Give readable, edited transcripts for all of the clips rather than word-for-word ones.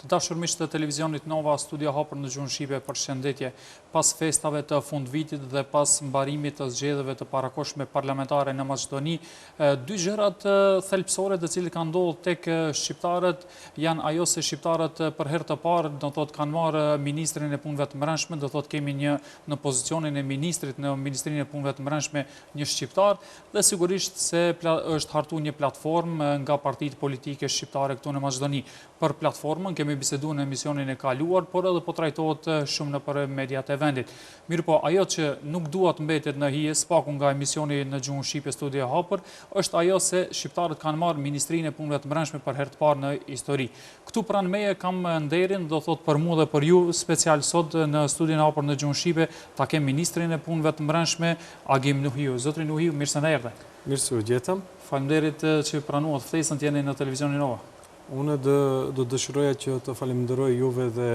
Të dashur miq të televizionit Nova, studio hapur në gjuhën shqipe, përshëndetje. Pas festave të fundvitit dhe pas mbarimit të zgjedhjeve të parakohshme parlamentare në Maqedoni, dy gjërat thelbësore të cilat kanë ndodhur tek shqiptarët janë ajo se shqiptarët për herë të parë do thotë kanë marrë ministrin e punëve të brendshme, do thotë kemi në pozicionin e ministrit në Ministrinë e Punëve të Brendshme një shqiptar dhe sigurisht se është hartuar një platformë nga partitë politike shqiptare këtu në Maqedoni. Për platformën kemi biseduar në emisionin e kaluar, por edhe po trajtohet shumë nëpër mediat e vendit. Mirë po, ajo që nuk duhet mbetet në hije, spaku nga emisioni në gjuhën shqipe studio hapur, është ajo se shqiptarët kanë marrë Ministrinë e Punëve të Brendshme për herë të parë në histori. Këtu pranë meje kam nderin, do thotë për mua dhe për ju, special sot në studion hapur në gjuhën shqipe, ta kem Ministrin e Punëve të Brendshme, Agim Nuhiu. Zotri Nuhiu, mirë se na erdhe. Mirë se u gjetëm. Faleminderit që pranuat ftesën të jeni në televizionin Nova. Unë do dëshiroja që të falenderoj juve dhe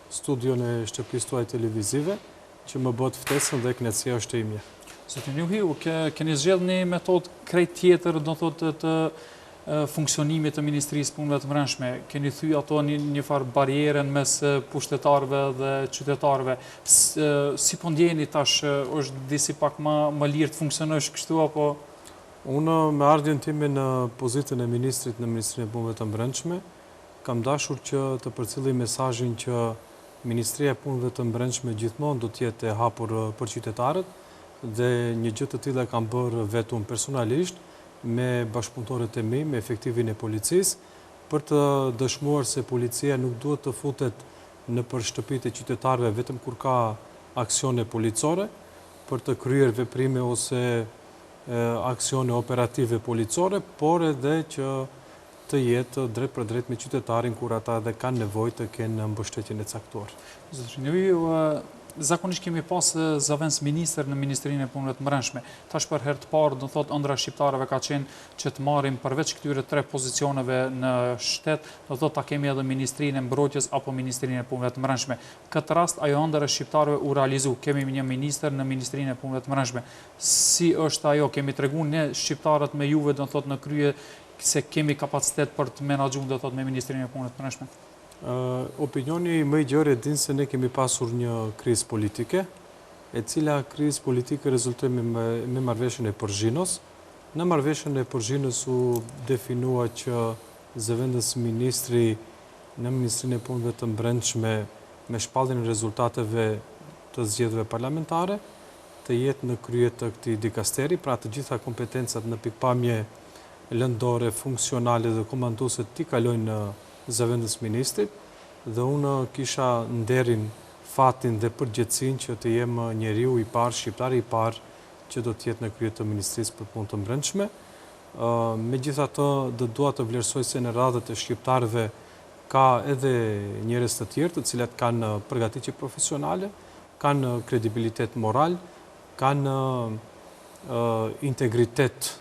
studion e shtëpisë tuaj televizive që më bët ftesën dhe kënaqësia është e imja. Zotri Nuhiu, keni zgjedhur një metodë krejt tjetër, do thotë të funksionimit të Ministrisë Punëve të Brendshme. Keni thyer ato një farë barierën mes pushtetarëve dhe qytetarëve. Si po ndjeni tash, është disi pak më lirë të funksionosh kështu apo? Unë me ardhjen time në pozitën e ministrit në Ministrinë e Punëve të Brendshme, kam dashur që të përcjellij mesazhin që Ministria e Punëve të Brendshme gjithmonë do të jetë e hapur për qytetarët dhe një gjë të tillë kam bërë vetëm personalisht me bashkëpunëtorët e mi, me efektivin e policisë, për të dëshmuar se policia nuk duhet të futet nëpër shtëpitë e qytetarëve vetëm kur ka aksione policore për të kryer veprime ose aksione operative policore, por edhe që të jetë drejt për drejt me qytetarin kur ata dhe kanë nevojë të kenë mbështetjen e caktuar. Zotri Nuhiu, zakonisht kemi pas zëvendës ministër në Ministrinë e Punëve të Brendshme. Tash për herë të parë, do thotë ëndra shqiptarëve ka qenë që të marrim përveç këtyre 3 pozicioneve në shtet, do thotë ta kemi edhe Ministrinë e Mbrojtjes apo Ministrinë e Punëve të Brendshme. Këtë rast ajo ëndër e shqiptarëve u realizu. Kemi një ministër në Ministrinë e Punëve të Brendshme. Si është ajo? Kemi treguar ne shqiptarët me juve, do thotë në krye se kemi kapacitet për të menaxhuar, do thotë me Ministrinë e Punëve të Brendshme. Opinioni më i gjerë din se ne kemi pasur një krizë politike, e cila krizë politike rezultoi me marrëveshjen e Përzhinos. Në marrëveshjen e Përzhinos u definua që zëvendës ministri në Ministrinë e Punëve të Brendshme me shpalljen e rezultateve të zgjedhjeve parlamentare të jetë në krye të këtij dikasteri, pra të gjitha kompetencat në pikpamje lëndore, funksionale dhe komanduese t'i kalojnë në zëvendës ministrit, dhe unë kisha nderin, fatin dhe përgjegjësinë që të jem njeriu i parë, shqiptari i parë që do të jetë në krye të Ministrisë për Punë të Brendshme. Megjithatë, do dua të vlerësoj se në radhët e shqiptarëve ka edhe njerëz të tjerë të cilët kanë përgatitje profesionale, kanë kredibilitet moral, kanë integritet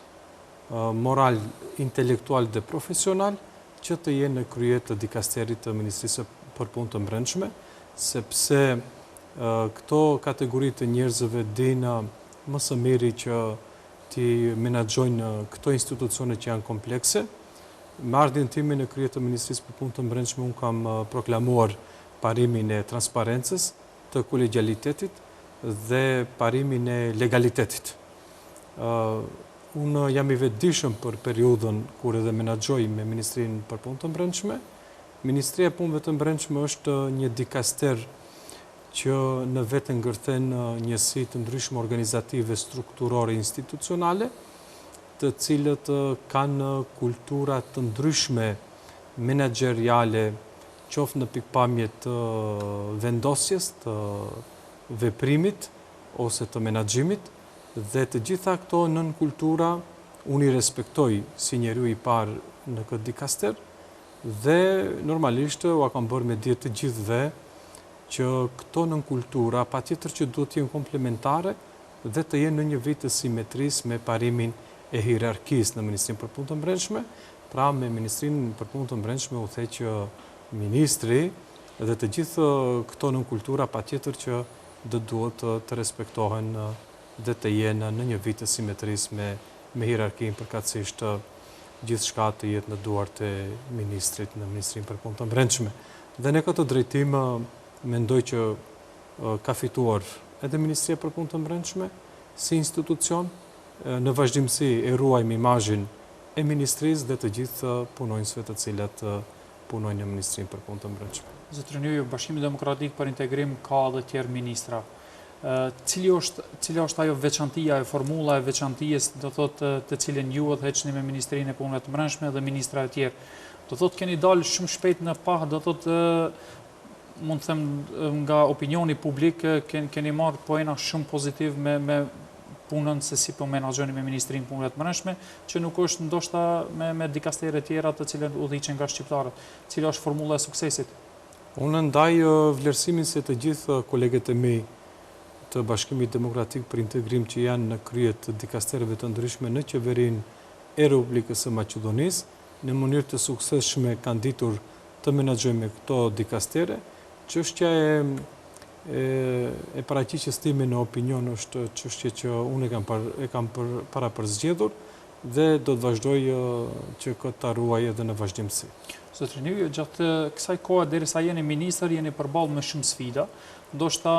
moral, intelektual dhe profesional, që të jenë në krye të dikasterit të Ministrisë për Punë të Brendshme, sepse këto kategori të njerëzve dinë më së miri që ti menaxhojnë këto institucione që janë komplekse. Me ardhjen time në krye të Ministrisë për Punë të Brendshme, unë kam proklamuar parimin e transparencës, të kolegjalitetit dhe parimin e legalitetit. Unë jam i vetëdijshëm për periudhën kur edhe menaxhoj me Ministrinë për Punë të Brendshme. Ministria e Punëve të Brendshme është një dikaster që në vetë ngërthen njësi të ndryshme organizative, strukturore, institucionale, të cilët kanë kultura të ndryshme menaxheriale, qoftë në pikpamje të vendosjes, të veprimit ose të menaxhimit, dhe të gjitha këto nën kultura unë i respektoj si njeriu i parë në këtë dikaster dhe normalisht u kam bërë me dije të gjithëve që këto nën kultura patjetër që duhet të jenë komplementare dhe të jenë në një vit të simetrisë me parimin e hierarkisë në Ministrinë për Punë të Brendshme. Pra me Ministrinë për Punë të Brendshme u the që ministri dhe të gjithë këto nën kultura patjetër që duhet të respektohen dhe të jenë në një vit të simetrisë me hierarkinë përkatësisht gjithë shka të jetë në duart e ministrit në Ministrinë për Punë të Brendshme. Dhe në këtë drejtim mendoj që ka fituar edhe Ministria për Punë të Brendshme si institucion, në vazhdimsi e ruajmë imazhin e ministrisë dhe të gjithë punonjësve të cilët punojnë në Ministrinë për Punë të Brendshme. Zotërin Jujo, Bashkimi Demokratik për Integrim ka edhe tjerë ministra. Cila është ajo veçantia e formula e veçantijës, do thotë të cilën ju udhëheqni me Ministrinë e Punëve të Brendshme dhe ministra e tjerë? Do thotë keni dalë shumë shpejt në pah, do thotë mund të them nga opinioni publik keni marrë pojena shumë pozitiv me punën se si po menaxhoni me Ministrinë e Punëve të Brendshme, që nuk është ndoshta me dikastere tjera të cilët udhëhiqen nga shqiptarët. Cila është formula e suksesit? Unë ndaj vlerësimin se të gjithë kolegët e mi të Bashkimit Demokratik për Integrim që janë në krye të dikastereve të ndryshme në qeverinë e Republikës së Maqedonisë, në mënyrë të suksesshme kanë ditur të menaxhojmë këto dikastere. Çështja e paraqitjes time në opinion është çështje që unë e kam para përzgjedhur dhe do të vazhdoj që këtë ta ruaj edhe në vazhdimsi. Zotërin Jujo, gjatë kësaj kohe derisa jeni ministër, jeni përballë me shumë sfida, ndoshta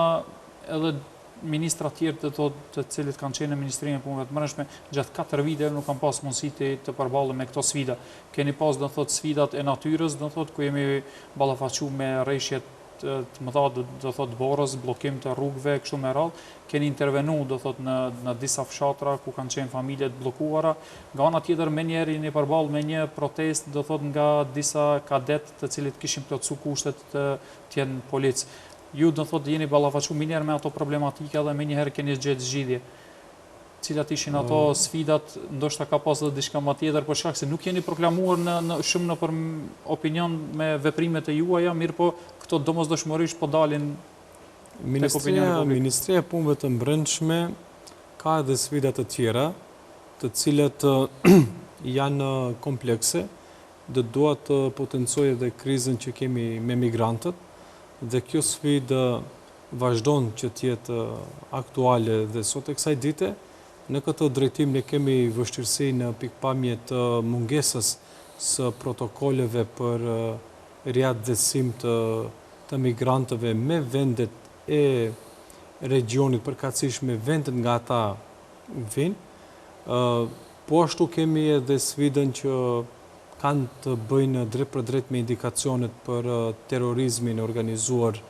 edhe ministra tjerë të cilët kanë qenë në Ministrinë e Punëve të Brendshme gjatë 4 vite nuk kanë pas mundësi të përballen me këto sfida. Keni pas do thotë sfidat e natyrës, do thotë ku jemi ballafaquar me rreshjet të mëdha, do thotë borës, bllokim të rrugëve, kështu me radhë. Keni intervenu do thotë në disa fshatra ku kanë qenë familje të bllokuara. Nga ana tjetër menjëherë jeni përballë me një protestë do thotë nga disa kadet të cilët kishin plotësuar kushtet të jenë polic. Ju do thotë jeni ballafaquar menjëherë me ato problematika dhe menjëherë keni gjetë zgjidhje. Cilat ishin ato sfidat, ndoshta ka pas edhe diçka më tjetër, për shkak se nuk jeni proklamuar shumë nëpër opinion me veprimet e juaja, mirë po këto domosdoshmërisht po dalin tek opinioni publik. Ministria e Punëve të Brendshme ka edhe sfida të tjera, të cilat janë komplekse, dhe dua të potencoj edhe krizën që kemi me migrantët, dhe kjo sfidë vazhdon që të jetë aktuale dhe sot e kësaj dite. Në këtë drejtim ne kemi vështirësi në pikpamje të mungesës së protokoleve për riadhesim të migrantëve me vendet e regionit përkatësisht me vendet nga ata vinë. Po ashtu kemi edhe sfidën që kanë të bëjnë drejt për drejt me indikacionet për terrorizmin organizuar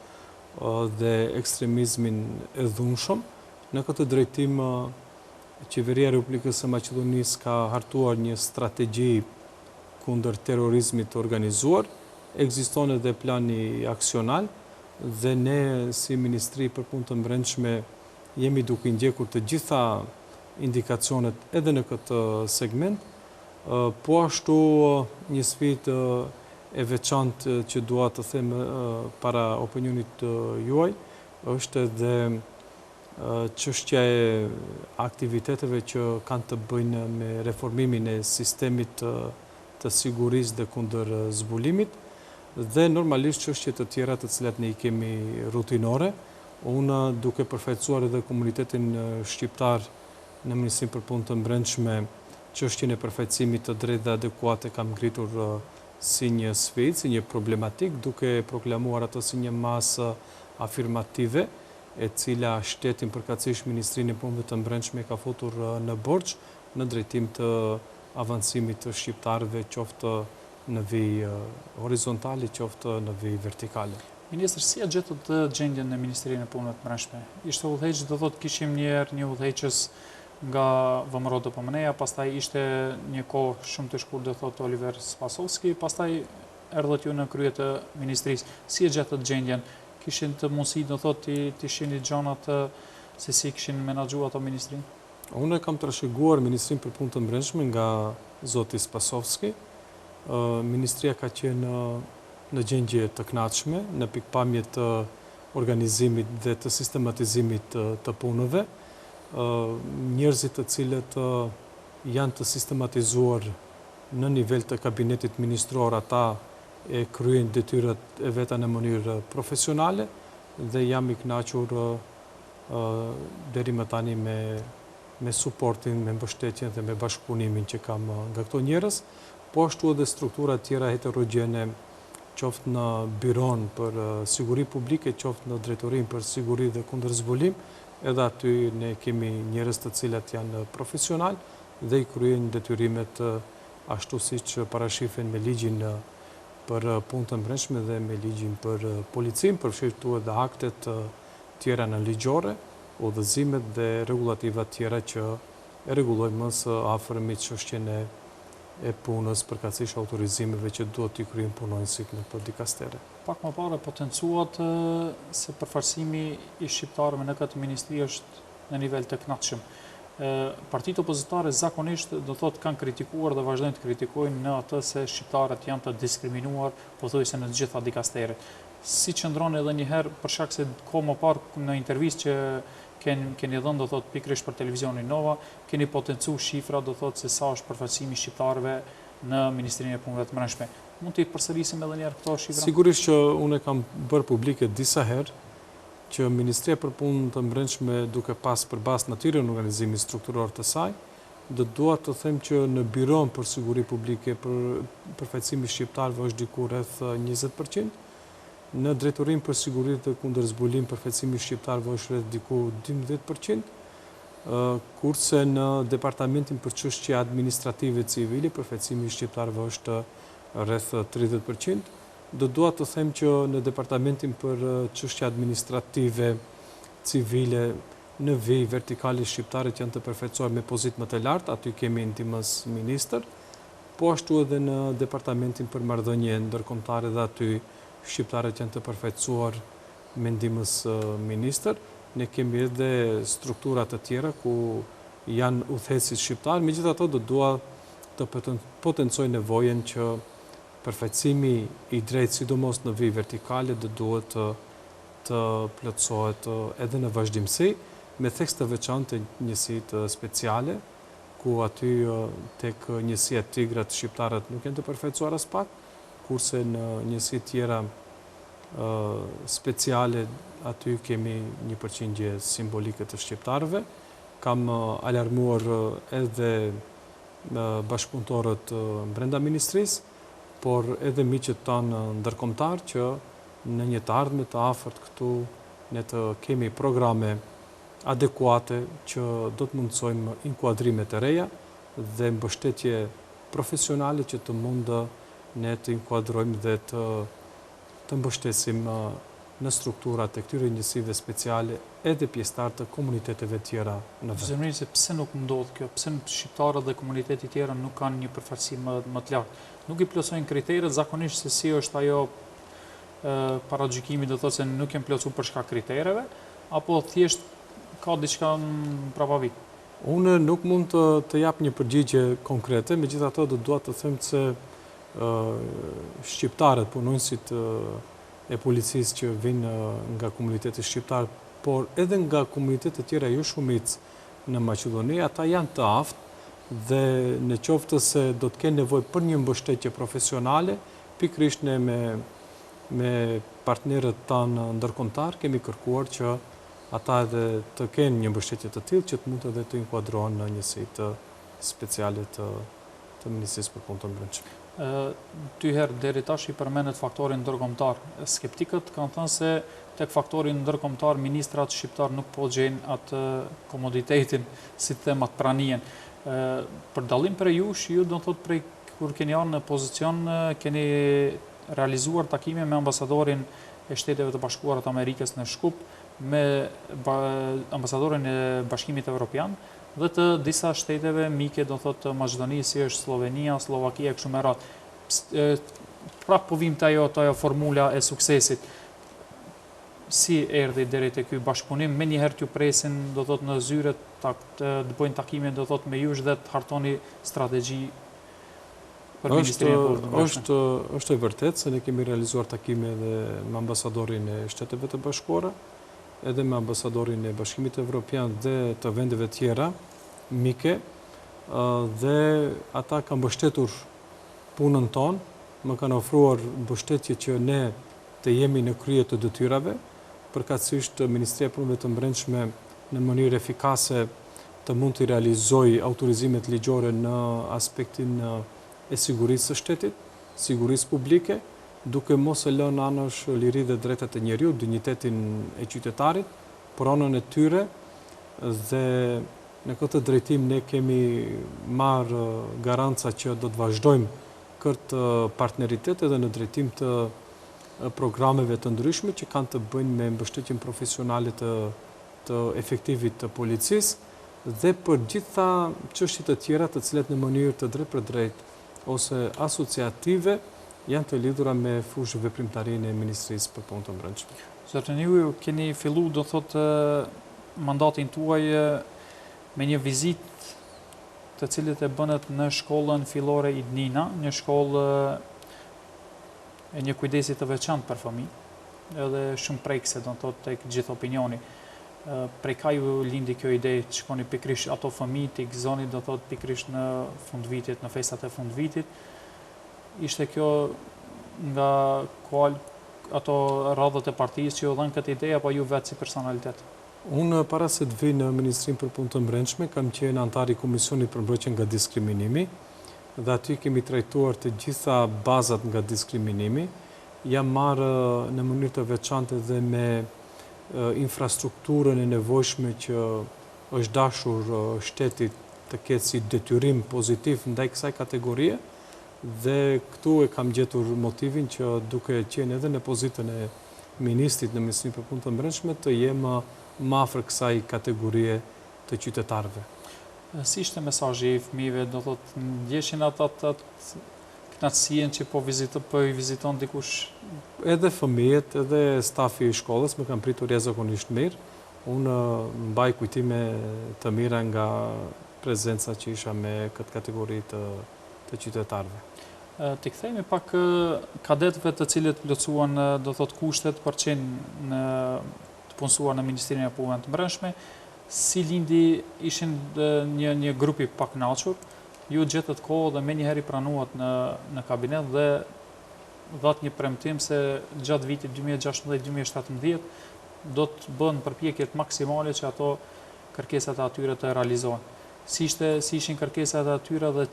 dhe ekstremizmin e dhunshëm. Në këtë drejtim Qeveria e Republikës së Maqedonisë ka hartuar një strategji kundër terrorizmit të organizuar, ekziston edhe plani aksional dhe ne si Ministri për Punë të Brendshme jemi duke ndjekur të gjitha indikacionet edhe në këtë segment. Po ashtu një sfidë e veçantë që dua të them para opinionit juaj është edhe çështja e aktiviteteve që kanë të bëjnë me reformimin e sistemit të sigurisë dhe kundër zbulimit dhe normalisht çështje të tjera të cilat ne I kemi rutinore. Unë duke përfaqësuar edhe komunitetin shqiptar në Ministrinë për Punë të Brendshme, çështjen e përfaqësimit të drejtë dhe adekuate kam ngritur si një sfidë, si një problematik, duke proklamuar atë si një masë afirmative e cila shtetin përkatësisht Ministrinë e Punëve të Brendshme ka futur në borxh në drejtim të avancimit të shqiptarëve, qoftë në vijë horizontale, qoftë në vijë vertikale. Ministër, si e gjetët gjendjen në Ministrinë e Punëve të Brendshme? Ishte udhëheq, do thotë kishim një udhëheqës nga VMRO DPMN-ja, pastaj ishte një kohë shumë të shkurtër, do thotë Oliver Spasovski, pastaj erdhët ju në krye të ministrisë. Si e gjetët gjendjen? Kishin të mundësi, do thotë, të shihni gjanat se si kishin menaxhuar ato ministrinë? Unë kam trashëguar Ministrinë për Punë të Brendshme nga zoti Spasovski. Ministria ka qenë në gjendje të kënaqshme në pikpamje të organizimit dhe të sistematizimit të punëve. Njerëzit të cilët janë të sistematizuar në nivel të kabinetit ministror, ata e kryen detyrat e veta në mënyrë profesionale dhe jam I kënaqur deri më tani me me suportin, me mbështetjen dhe me bashkëpunimin që kam nga këto njerëz, po ashtu edhe struktura tjera heterogjene, qoftë në Byron për siguri publike, qoftë në Drejtorinë për siguri dhe kundër zbulim, edhe aty ne kemi njerëz të cilat janë profesional dhe i kryejnë detyrimet ashtu siç parashifen me ligjin për punë të brendshme dhe me ligjin për policin, përfshirë edhe aktet tjera në ligjore, udhëzimet dhe rregullativa tjera që e rregullojnë më së afërmi çështjen e punës, përkatësisht autorizimeve që duhet t'i kryejnë punonjësit në këtë dikastere. Pak më parë potencuat se përfaqësimi i shqiptarëve në këtë ministri është në nivel të kënaqshëm. Partitë opozitare zakonisht do thotë kanë kritikuar dhe vazhdojnë të kritikojnë në atë se shqiptarët janë të diskriminuar pothuajse në të gjitha dikasteret. Si qëndron edhe një herë për shkak se kohë më parë në intervistë që keni dhënë do thotë pikërisht për televizionin Nova, keni potencu shifra do thotë se sa është përfaqësimi i shqiptarëve në Ministrinë e Punëve të Brendshme. Mund t'i përsërisim edhe një herë këto shifra? Sigurisht që unë kam bërë publike disa herë që Ministria për Punë të Brendshme duke pas përballë natyrën e organizimit strukturor të saj, dua të them që në Byron për siguri publike përfaqësimi i shqiptarëve është diku rreth 20%. Në Drejtorinë për siguri dhe kundër zbulim përfaqësimi i shqiptarëve është rreth diku 12%, kurse në Departamentin për çështje administrative civile përfaqësimi i shqiptarëve është rreth 30%. Dua të them që në Departamentin për çështje administrative civile në vej vertikale shqiptarët janë të përfaqësuar me pozitë më të lartë, aty kemi ndihmës ministër, po ashtu edhe në Departamentin për marrëdhënie ndërkombëtare dhe aty shqiptarët janë të përfaqësuar me ndihmës ministër. Ne kemi edhe struktura të tjera ku janë udhëheqësit shqiptar, megjithatë dua të potencoj nevojën që përfaqësimi i drejtë, sidomos në vijë vertikale, duhet të plotësohet edhe në vazhdimsi, me theks të veçantë të njësitë speciale, ku aty tek njësia Tigrat shqiptarët nuk janë të përfaqësuar as pak, kurse në njësi tjera speciale aty kemi një përqindje simbolike të shqiptarëve. Kam alarmuar edhe bashkëpunëtorët brenda ministrisë, por edhe miqët tanë ndërkombëtar që në një të ardhme të afërt këtu ne të kemi programe adekuate që do të mundsojmë inkuadrime të reja dhe mbështetje profesionale që të mundë ne të inkuadrojmë dhe të mbështesim në strukturat e këtyre njësive speciale edhe pjesëtar të komuniteteve tjera në vend. Zemërin, se pse nuk ndodh kjo? Pse shqiptarët dhe komunitetet tjera nuk kanë një përfaqësim më të lartë? Nuk i plotësojnë kriteret, zakonisht se si është ajo paragjykimi, do thotë se nuk janë plotësuar për shkak kritereve, apo thjesht ka diçka mbrapa? Unë nuk mund të jap një përgjigje konkrete, megjithatë dua të them se shqiptarët, punonjësit e policisë që vinë nga komuniteti shqiptar, por edhe nga komunitetet tjera jo shumicë në Maqedoni, ata janë të aftë dhe në qoftë se do të kenë nevojë për një mbështetje profesionale, pikërisht ne me partnerët tanë ndërkombëtar kemi kërkuar që ata edhe të kenë një mbështetje të tillë që të mund edhe të inkuadrohen në njësitë speciale të Ministrisë për Punë të Brendshme. Dy herë deri tash i përmendet faktorin ndërkombëtar. Skeptikët kanë thënë se tek faktori ndërkombëtar ministrat shqiptar nuk po gjejnë atë komoditetin, si të them, atë praninë. Për dallim prej jush, ju do të thotë prej kur keni ardhur në pozicion keni realizuar takime me ambasadorin e Shteteve të Bashkuara të Amerikës në Shkup, me ambasadorin e Bashkimit Evropian dhe të disa shteteve mike, do thotë Maqedonisë, si është Slovenia, Slovakia, kështu me radhë. Prapë po vim të ajo formula e suksesit. Si erdhi deri te ky bashkëpunim? Me njëherë t'ju presin, do thotë në zyre, të bëjnë takime, do thotë me jush dhe të hartoni strategji për Ministrinë e Punëve të Brendshme. Është e vërtetë se ne kemi realizuar takime edhe me ambasadorin e Shteteve të Bashkuara, edhe me ambasadorin e Bashkimit Evropian dhe të vendeve tjera mike, dhe ata kanë mbështetur punën tonë, më kanë ofruar mbështetje që ne të jemi në krye të detyrave, përkatësisht Ministria e Punëve të Brendshme në mënyrë efikase të mund të realizoj autorizimet ligjore në aspektin e sigurisë së shtetit, sigurisë publike, duke mos e lënë anësh liri dhe drejtat e njeriut, dinjitetin e qytetarit, pronën e tyre dhe në këtë drejtim ne kemi marrë garanca që do të vazhdojmë këtë partneritet edhe në drejtim të programeve të ndryshme që kanë të bëjnë me mbështetjen profesionale të efektivit të policisë dhe për gjitha çështjet të tjera të cilat në mënyrë të drejtë për drejtë ose asociative janë të lidhura me fushë veprimtarinë e Ministrisë për Punë të Brendshme. Zotërin ju keni fillu do thotë mandatin tuaj me një vizitë të cilët e bënët në shkollën fillore Idnina, një shkollë e një kujdesit të veçantë për fëmijë, edhe shumë prekse do të thotë tek gjithë opinioni. Prej ka ju lindi kjo ide të shkoni pikrisht ato fëmijë të gëzoni do thotë pikrisht në fundvitit, në festat e fundvitit. Ishte kjo nga ato radhët e partisë që ju dhanë këtë ide apo ju vetë si personalitet? Unë para se të vi në Ministrinë për Punë të Brendshme kam qenë antar i Komisionit për mbrojtjen nga diskriminimi dhe aty kemi trajtuar të gjitha bazat nga diskriminimi. Jam marrë në mënyrë të veçantë dhe me infrastrukturën e nevojshme që është dashur shtetit të ketë si detyrim pozitiv ndaj kësaj kategorie dhe këtu e kam gjetur motivin që duke qenë edhe në pozitën e ministrit në Ministrinë për Punë të Brendshme të jem më afër kësaj kategorie të qytetarëve. Si ishte mesazhi i fëmijëve, do thotë ndjeshin atë kënaqësinë që po i viziton dikush? Edhe fëmijët, edhe stafi i shkollës më kanë pritur jashtëzakonisht mirë. Unë mbaj kujtime të mira nga prezenca që isha me këtë kategori të qytetarëve. Të kthehemi pak kadetëve të cilët plotësuan do thotë kushtet për qenë të punësuar në Ministrinë e Punëve të Brendshme, si lindi ishin një grupi pak kënaqur, ju gjetët kohë dhe menjëherë i pranuat në kabinet dhe dhat një premtim se gjatë vitit 2016-2017 do të bëhen përpjekjet maksimale që ato kërkesat e atyre të realizohen. Si ishin kërkesat e atyre dhe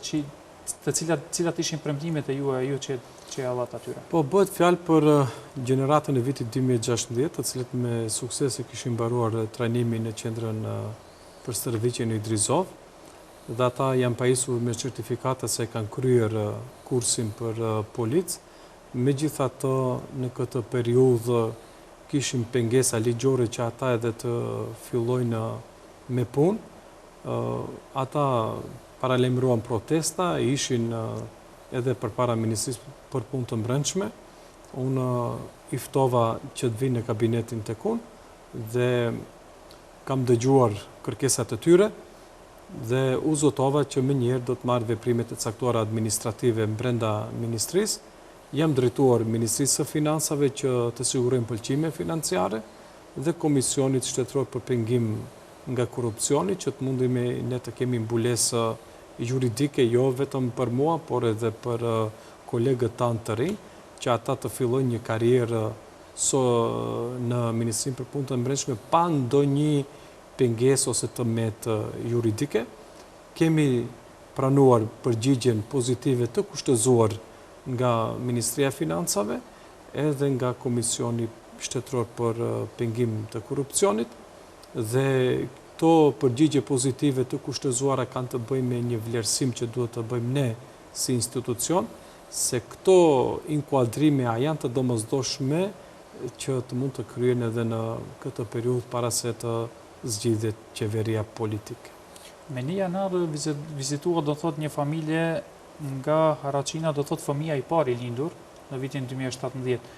cilat ishin premtimet e ju që ja dhat atyre? Po bëhet fjalë për gjeneratën e vitit 2016, të cilët me sukses e kishin mbaruar trajnimin në qendrën për stërviqjen në Idrizov, dhe ata janë pajisur me certifikata se kanë kryer kursin për policë. Megjithatë, në këtë periudhë kishim pengesa ligjore që ata edhe të fillojnë me punë. Ata paralajmëruan protesta, ishin edhe përpara Ministrisë për Punë të Brendshme. Unë i ftova që të vinë në kabinetin tek unë dhe kam dëgjuar kërkesat e tyre dhe u zotova që menjëherë do të marrë veprimet e caktuara administrative brenda ministrisë. Jam drejtuar Ministrisë së Financave që të sigurojmë pëlqime financiare dhe Komisionit Shtetëror për Pengim nga korrupsioni që të mundemi ne të kemi mbulesë juridike jo vetëm për mua, por edhe për kolegët tanë të rinj, që ata të fillojnë një karrierë në Ministrinë për Punë të Brendshme pa ndonjë pengesë ose tëmet juridike. Kemi pranuar përgjigjen pozitive të kushtëzuar nga Ministria e Financave edhe nga Komisioni Shtetëror për Pengim të Korrupsionit dhe këto përgjigje pozitive të kushtëzuara kanë të bëjnë me një vlerësim që duhet të bëjmë ne si institucion, se këto inkuadrime a janë të domosdoshme që të mund të kryen edhe në këtë periudhë para se të zgjidhet qeveria politike. Me një janar vizitua do thot një familje nga Haraqina, do thot fëmia i parë i lindur në vitin 2017.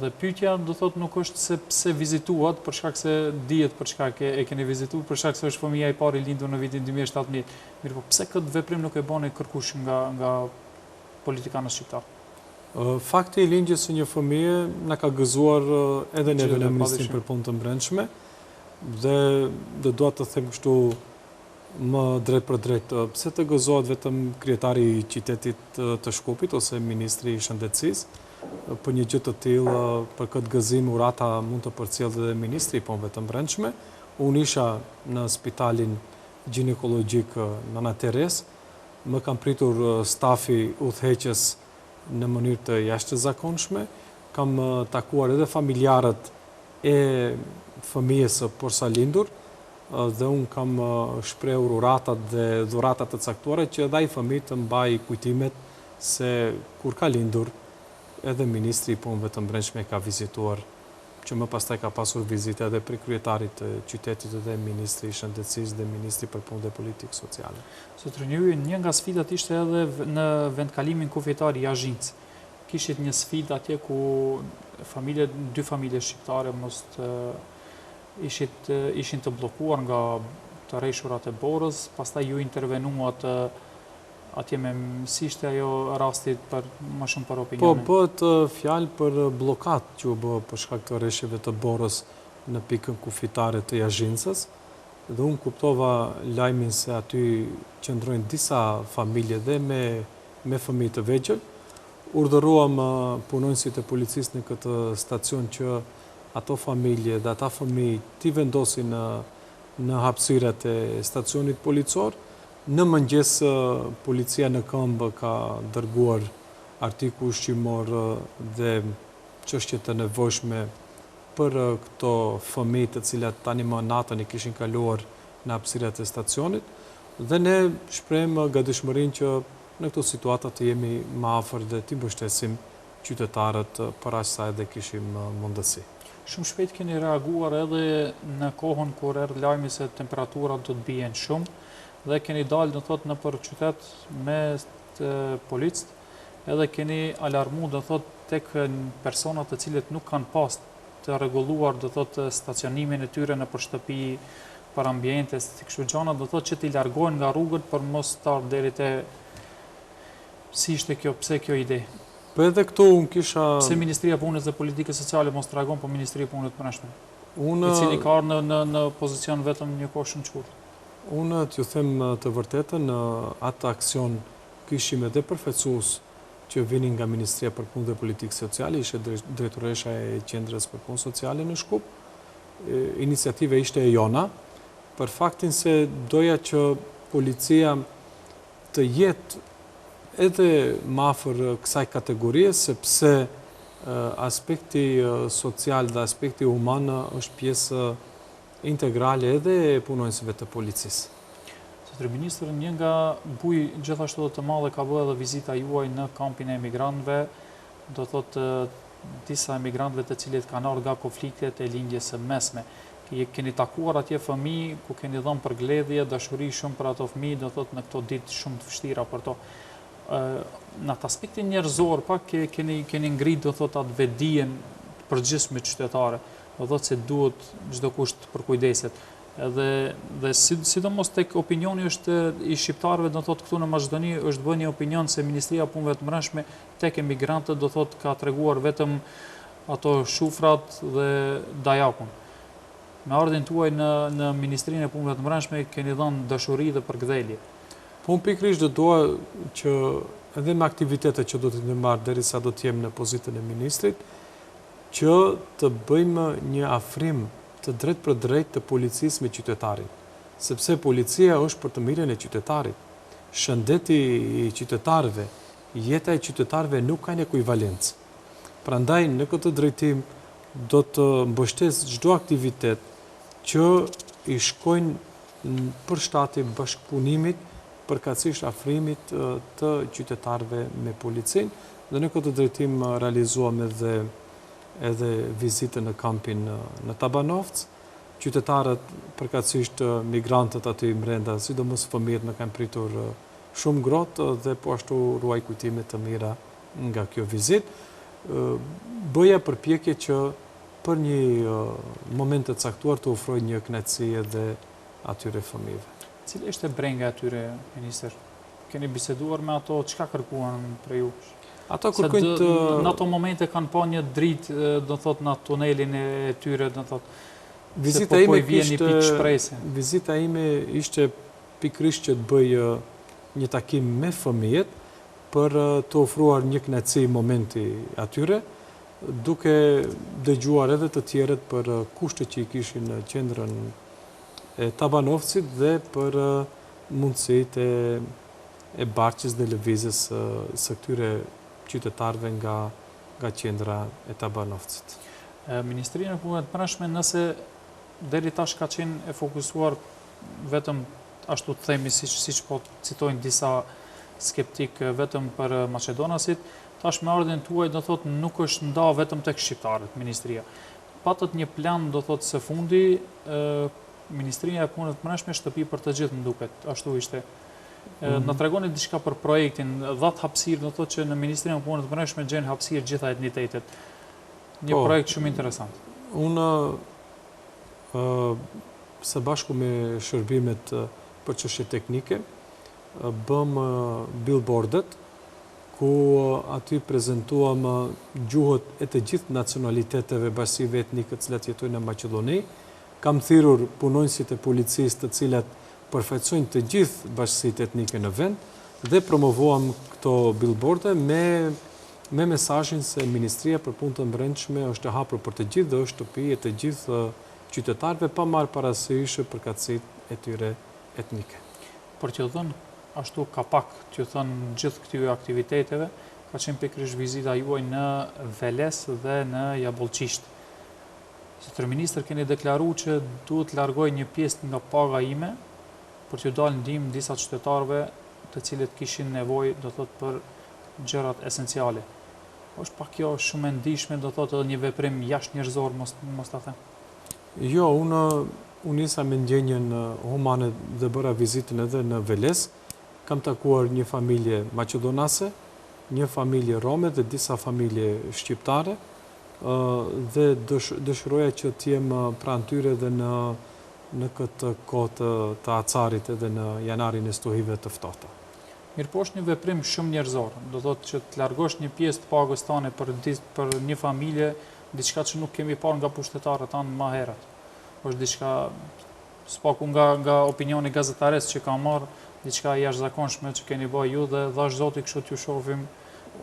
Dhe pyetja do thot nuk është se pse vizituat, për shkak se dihet për shkak e keni vizituar, për shkak se është fëmia i parë i lindur në vitin 2017. Mirë, po pse këtë veprim nuk e bani kërkush nga politikanët shqiptar? Fakti i lindjes së një fëmie na ka gëzuar edhe neve në Ministrinë për Punë të Brendshme dhe dua të them kështu më drejt për drejt, pse të gëzohet vetëm kryetari i qytetit të Shkupit ose ministri i shëndetësisë për një gjë të tillë, për këtë gëzim urata mund të përcjellë edhe ministri i Punëve të Brendshme. Unë isha në spitalin ginekologjik Nana Teres. Më kam pritur stafi udhëheqës në mënyrë të jashtëzakonshme. Kam takuar edhe familjarët e fëmijës së porsalindur dhe unë kam shprehur uratat dhe dhuratat të caktuara që edhe ai fëmijë të mbaj kujtimet se kur ka lindur edhe Ministri i Punëve të Brendshme ka vizituar, që më pastaj ka pasur vizita edhe për kryetarit të qytetit dhe Ministri i Shëndetësisë dhe Ministri për Punë dhe Politikë Sociale. Zotëri Njuri, një nga sfidat ishte edhe në vendkalimin kufitar i Azhinc. Kishit një sfidë atje ku dy familje shqiptare ishin të bllokuar nga të rreshurat e Borës, pastaj ju intervenuat atje si ishte ajo rasti më shumë për opinionin? Po, bëhet fjalë për blokat që u bë për shkak të rreshjeve të Borës në pikën kufitare të Azhincës, dhe unë kuptova lajmin se aty qëndrojnë disa familje dhe me fëmijë të vegjël. Urdhëruam punonësit e policisë në këtë stacion që ato familje dhe ata fëmijë t'i vendosin në hapësirat e stacionit policor. Në mëngjes, policia në këmbë ka dërguar artikuj ushqimor dhe çështje të nevojshme për këto fëmijë të cilat tani më natën i kishin kaluar në hapësirat e stacionit, dhe ne shprehim gatishmërinë që në këto situata të jemi më afër dhe t'i mbështesim qytetarët për aq sa edhe kishim mundësi. Shumë shpejt keni reaguar edhe në kohën kur erdhi lajmi se temperaturat do të bien shumë dhe keni dalë në për qytet me policët, edhe keni alarmu tek personat të cilët nuk kanë pas të rregulluar stacionimin e tyre në për shtëpi, për ambiente, kështu gjëra, që t'i largojnë nga rrugët për mos të ardhur deri te si ishte kjo, pse kjo ide? Po edhe këtu unë kisha... Pse Ministria e Punës dhe Politikës Sociale mos të reagon, po Ministria e Punës të Brendshme? I cili ka ardhur në pozicion vetëm një kohë shumë të shkurtër. Unë t'ju them të vërtetën, në atë aksion kishim edhe përfaqësues që vinin nga Ministria për Punë dhe Politikë Sociale, ishte drejtoresha e Qendrës për Punë Sociale në Shkup. Iniciativa ishte e jona, për faktin se doja që policia të jetë edhe më afër kësaj kategorie, sepse aspekti social dhe aspekti human është pjesë integrale edhe e punonjësve të policisë. Zotëri Ministër, një nga buj gjithashtu të madhe ka bërë edhe vizita juaj në kampin e emigrantëve, do thotë disa emigrantëve të cilët kanë ardhur nga konfliktet e lindjes së mesme. Keni takuar atje fëmijë ku keni dhënë përgledhje, dashuri shumë për ato fëmijë, do thotë në këto ditë shumë të vështira për to. Në atë aspektin njerëzor, pak keni ngrit, do thotë, atë vetdijen përgjithshme qytetare, do thotë se duhet çdo kusht të përkujdeset. Dhe sidomos tek opinioni është i shqiptarëve, do thotë këtu në Maqedoni është bërë një opinion se Ministria e Punëve të Brendshme tek emigrantët, do thotë, ka treguar vetëm ato shufrat dhe dajakun. Me ardhin tuaj në Ministrinë e Punëve të Brendshme keni dhënë dashuri dhe përkthjelje. Po unë pikërisht do dua që edhe me aktivitetet që do të ndërmarr derisa do të jem në pozitën e ministrit, që të bëjmë një afrim të drejt për drejt të policisë me qytetarin. Sepse policia është për të mirën e qytetarit. Shëndeti i qytetarëve, jeta e qytetarëve nuk kanë ekuivalencë. Prandaj në këtë drejtim do të mbështes çdo aktivitet që i shkojnë për shtati bashkëpunimit, përkatësisht afrimit të qytetarëve me policinë, dhe në këtë drejtim realizuam edhe vizitën në kampin në Tabanovc. Qytetarët, përkatësisht migrantët aty brenda, sidomos fëmijët, më kanë pritur shumë ngrohtë dhe po ashtu ruaj kujtime të mira nga kjo vizitë. Bëja përpjekje që për një moment të caktuar të ofroj një kënaqësi edhe atyre fëmijëve. Cila ishte brenga atyre, minister? Keni biseduar me ato, çka kërkuan për ju? Ato kërkojnë të... Në ato momente kanë pa një dritë, do thot, në tunelin e tyre, do thot, se po i vjen një pikë shprehje. Vizita ime ishte pikërisht që të bëj një takim me fëmijët për të ofruar një kënaqësi momenti atyre, duke dëgjuar edhe të tjerët për kushtet që i kishin në qendrën e Tabanovcit dhe për mundësitë e barqës dhe lëvizjes së këtyre qytetarëve nga qendra e Tabanovcit. Ministria e Punëve të Brendshme, nëse deri tash ka qenë e fokusuar vetëm ashtu të themi siç po citojnë disa skeptik vetëm për Maqedonasit, tash me ardhin tuaj do thotë nuk është nda vetëm tek shqiptarët ministria. Patët një plan do thotë së fundi Ministria e Punëve të Brendshme shtëpi për të gjithë, më duket, ashtu ishte. Na tregoni diçka për projektin, dhat hapësirë, do thotë që në Ministrinë e Punëve të Brendshme gjen hapësirë gjitha etnitetet. Një projekt shumë interesant. Unë së bashku me shërbimet për çështje teknike bëm billboardet ku aty prezantuam gjuhët e të gjithë nacionaliteteve bashkësive etnike të cilat jetojnë në Maqedoni. Kam thirrur punonjësit e policisë të cilat përfaqësojnë të gjithë bashkësitë etnike në vend dhe promovuam këto billboarde me mesazhin se Ministria për Punë të Brendshme është e hapur për të gjithë dhe është shtëpi e të gjithë qytetarëve pa marrë parasysh përkatësitë e tyre etnike. Për t'ju dhënë ashtu kapak, t'ju thënë gjithë këtyre aktiviteteve, ka qenë pikërisht vizita juaj në Veles dhe në Jabullçisht. Zotëri Ministër, keni deklaruar që duhet të largoj një pjesë nga paga ime për t'ju dalë ndihmë disa qytetarëve të cilët kishin nevojë, do thotë, për gjërat esenciale. Është pak kjo shumë e ndihshme, do thotë, edhe një veprim jashtënjerëzor, mos ta them. Jo, unë nisa me ndjenjen humane dhe bëra vizitën edhe në Veles. Kam takuar një familje maqedonase, një familje rome dhe disa familje shqiptare dhe dëshiroja që t'jem pranë tyre dhe në këtë kohë të acarit edhe në janarin e stuhive të ftohta. Mirë, po është një veprim shumë njerëzor. Do thotë që të largosh një pjesë të pagës tane për një familje, diçka që nuk kemi parë nga pushtetarët tanë më herët. Është diçka spaku nga opinioni gazetares që ka marrë, diçka jashtëzakonshme që keni bërë ju dhe dhash Zoti kështu t'ju shohim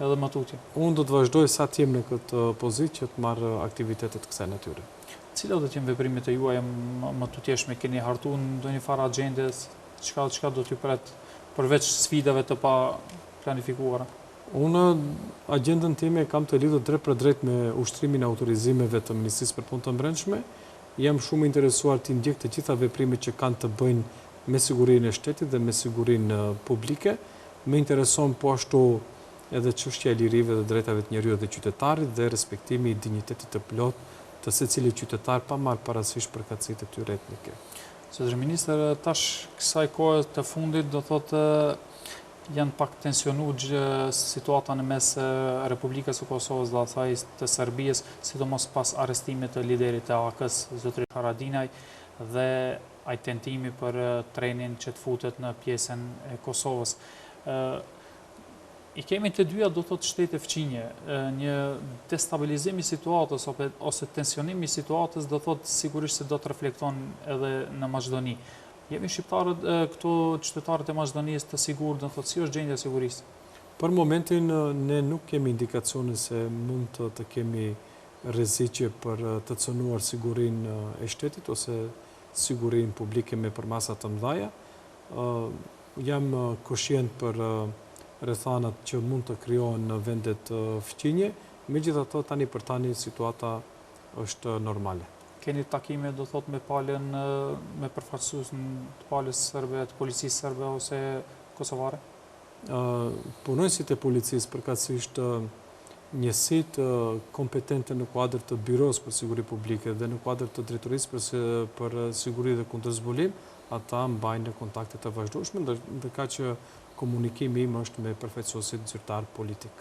edhe më tutje. Unë do të vazhdoj sa t'jem në këtë pozitë që të marrë aktivitetet kësaj natyre. Cilat do të jenë veprimet e juaja më tutjeshme? Keni hartuar ndonjë farë agjendes? Çka do t'ju pret përveç sfidave të pa planifikuara? Unë agjendën time kam të lidhur drejt për drejt me ushtrimin e autorizimeve të Ministrisë për Punë të Brendshme. Jam shumë interesuar të ndjek të gjitha veprimet që kanë të bëjnë me sigurinë e shtetit dhe me sigurinë publike. Më intereson po ashtu edhe çështja e lirive dhe drejtave të njerëzit dhe qytetarit dhe respektimi i dinjitetit të plot të secilit qytetar pa marrë parasysh përkatësitë e tyre etnike. Zotëri Ministër, tash kësaj kohe të fundit do thotë janë pak tensionuar situata në mes Republikës së Kosovës dhe asaj të Serbisë, sidomos pas arrestimit të liderit të AK-s, zotëri Haradinaj, dhe ai tentimi për trenin që të futet në pjesën e Kosovës. I kemi të dyja, do thotë, shtete fqinje, një destabilizim i situatës ose tensionim i situatës, do thotë sigurisht se do të reflekton edhe në Maqedoni. Jemi shqiptarët, këto qytetarët e Maqedonisë të sigurt, do thotë, si është gjendja e sigurisë? Për momentin ne nuk kemi indikacione se mund të kemi rreziqe për të cënuar sigurinë e shtetit ose sigurinë publike me përmasa të mëdha. Jam koshient për rrethanat që mund të krijohen në vendet fqinje, megjithatë tani për tani situata është normale. Keni takime, do thot, me palën, me përfaqësues të palës serbe, të policisë serbe ose kosovare? Punonjësit e policisë, përkatësisht njësitë kompetente në kuadër të Byros për Siguri Publike dhe në kuadër të Drejtorisë për Siguri dhe Kundërzbulim, ata mbajnë kontakte të vazhdueshme, ndërka që komunikimi im është me përfaqësuesit zyrtar politik.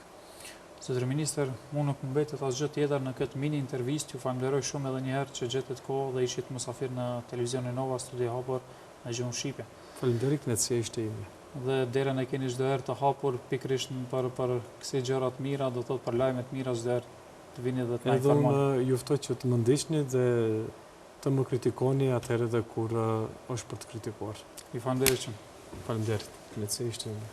Zotëri Ministër, unë nuk mbetet asgjë tjetër në këtë mini intervistë. Ju falenderoj shumë edhe një herë që gjetët kohë dhe ishit mysafir në televizionin Nova, studio hapur në gjuhën shqipe. Faleminderit, kënaqësia ishte ime. Dhe derën e keni çdo herë të hapur pikërisht për kësi gjëra të mira, do thotë për lajme të mira çdo herë të vini dhe të na informoni. Edhe unë ju ftoj që të më ndiqni dhe të më kritikoni atëherë dhe kur është për të kritikuar. Ju falenderoj shumë. Faleminderit, kënaqësia ishte ime.